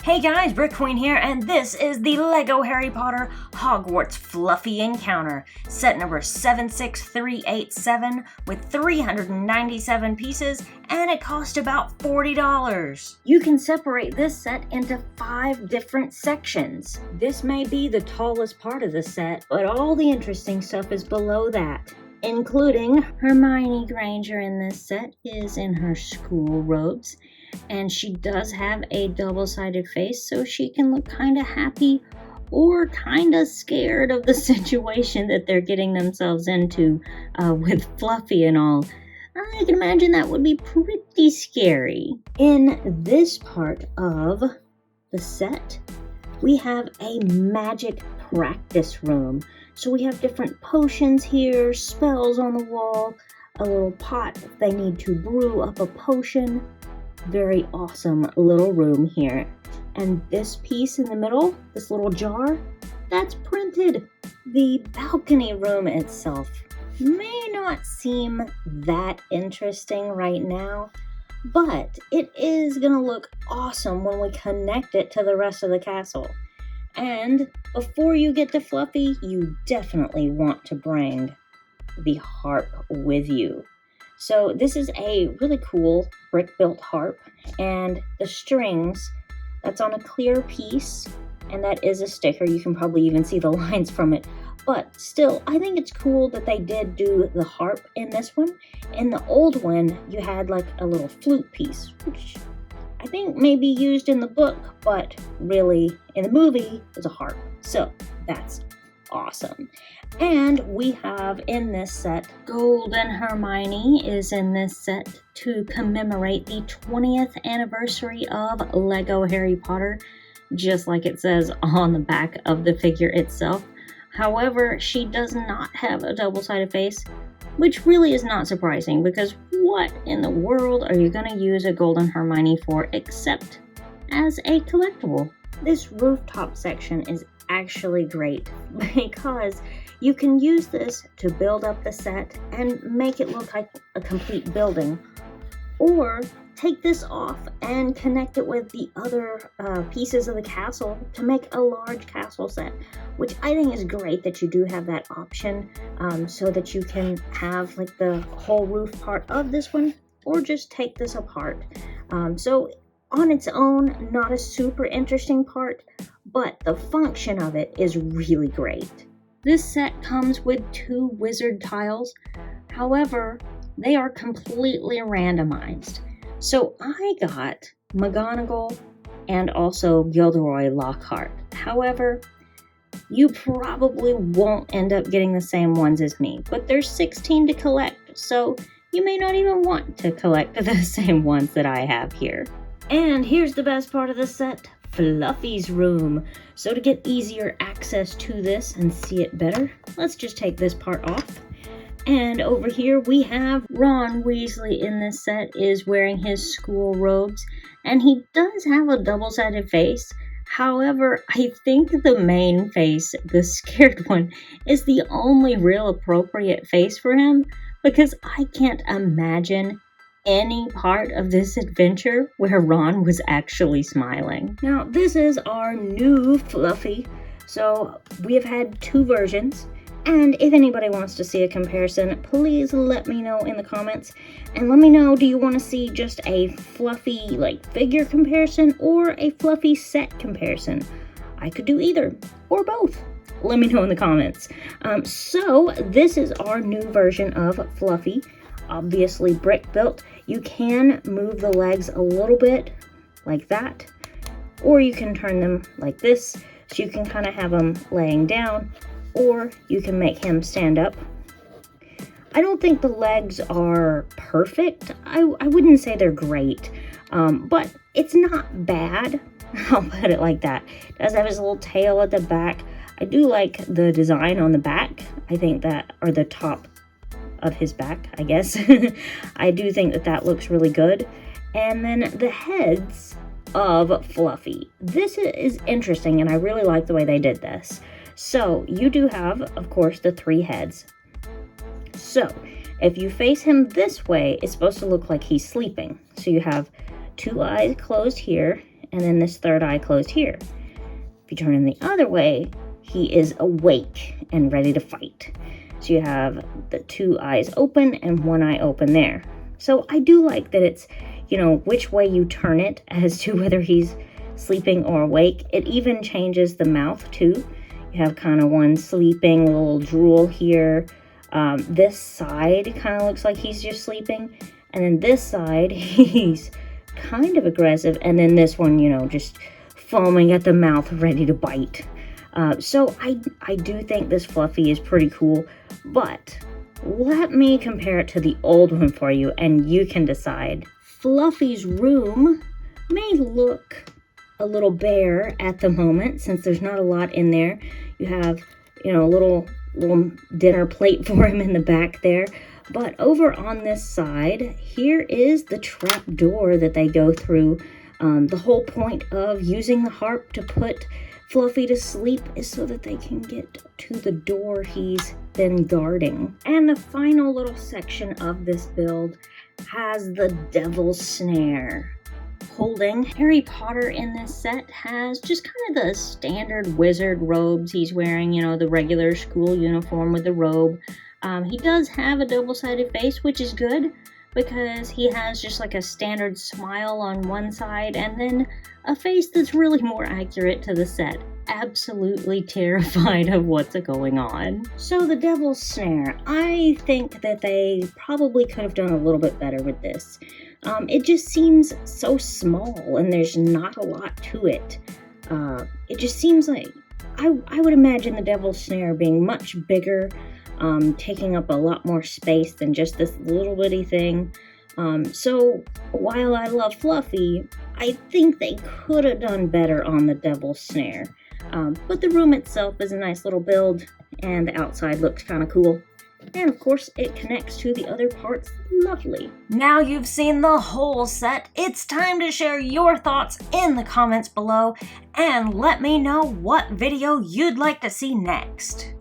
Hey guys, BrickQueen here, and this is the LEGO Harry Potter Hogwarts Fluffy Encounter, set number 76387 with 397 pieces, and it cost about $40. You can separate this set into 5 different sections. This may be the tallest part of the set, but all the interesting stuff is below that. Including Hermione Granger in this set is in her school robes, and she does have a double-sided face, so she can look kind of happy or kind of scared of the situation that they're getting themselves into with Fluffy and all. I can imagine that would be pretty scary. In this part of the set, we have a magic practice room. So we have different potions here, spells on the wall, a little pot if they need to brew up a potion. Very awesome little room here. And this piece in the middle, this little jar, that's printed. The balcony room itself may not seem that interesting right now, but it is going to look awesome when we connect it to the rest of the castle. And before you get to Fluffy, you definitely want to bring the harp with you. So this is a really cool brick-built harp, and the strings, that's on a clear piece, and that is a sticker. You can probably even see the lines from it. But still, I think it's cool that they did do the harp in this one. In the old one, you had like a little flute piece, which I think may be used in the book, but really in the movie is a harp. So that's awesome. And we have in this set, Gold Hermione is in this set to commemorate the 20th anniversary of LEGO Harry Potter, just like it says on the back of the figure itself. However, she does not have a double-sided face, which really is not surprising, because what in the world are you going to use a Gold Hermione for except as a collectible? This rooftop section is actually great because you can use this to build up the set and make it look like a complete building, or take this off and connect it with the other pieces of the castle to make a large castle set, which I think is great that you do have that option, so that you can have like the whole roof part of this one, or just take this apart. So on its own, not a super interesting part, but the function of it is really great. This set comes with 2 wizard tiles. However, they are completely randomized. So I got McGonagall and also Gilderoy Lockhart. However, you probably won't end up getting the same ones as me, but there's 16 to collect, so you may not even want to collect the same ones that I have here. And here's the best part of the set, Fluffy's room. So to get easier access to this and see it better, let's just take this part off. And over here we have Ron Weasley in this set is wearing his school robes, and he does have a double-sided face. However, I think the main face, the scared one, is the only real appropriate face for him, because I can't imagine any part of this adventure where Ron was actually smiling. Now, this is our new Fluffy. So we have had 2 versions. And if anybody wants to see a comparison, please let me know in the comments. And let me know, do you want to see just a Fluffy like figure comparison or a Fluffy set comparison? I could do either or both. Let me know in the comments. So this is our new version of Fluffy. Obviously brick built. You can move the legs a little bit like that, or you can turn them like this, so you can kind of have them laying down, or you can make him stand up. I don't think the legs are perfect. I wouldn't say they're great, but it's not bad. I'll put it like that. It does have his little tail at the back. I do like the design on the back. I think that, or the top of his back, I guess. I do think that that looks really good. And then the heads of Fluffy. This is interesting, and I really like the way they did this. So you do have, of course, the 3 heads. So if you face him this way, it's supposed to look like he's sleeping. So you have 2 eyes closed here, and then this third eye closed here. If you turn him the other way, he is awake and ready to fight. So you have the 2 eyes open and 1 eye open there. So I do like that it's, you know, which way you turn it as to whether he's sleeping or awake. It even changes the mouth too. You have kind of one sleeping, little drool here. This side kind of looks like he's just sleeping. And then this side, he's kind of aggressive. And then this one, you know, just foaming at the mouth, ready to bite. So I do think this Fluffy is pretty cool. But let me compare it to the old one for you, and you can decide. Fluffy's room may look a little bare at the moment since there's not a lot in there. You have, you know, a little dinner plate for him in the back there. But over on this side, here is the trap door that they go through. The whole point of using the harp to put Fluffy to sleep is so that they can get to the door he's been guarding. And the final little section of this build has the Devil Snare. Holding Harry Potter in this set has just kind of the standard wizard robes he's wearing, you know, the regular school uniform with the robe. He does have a double-sided face, which is good, because he has just like a standard smile on one side and then a face that's really more accurate to the set. Absolutely terrified of what's going on. So the Devil Snare, I think that they probably could have done a little bit better with this. It just seems so small and there's not a lot to it. It just seems like, I would imagine the Devil Snare being much bigger, taking up a lot more space than just this little bitty thing. So while I love Fluffy, I think they could have done better on the Devil Snare. But the room itself is a nice little build, and the outside looks kind of cool. And of course, it connects to the other parts lovely. Now you've seen the whole set, it's time to share your thoughts in the comments below, and let me know what video you'd like to see next.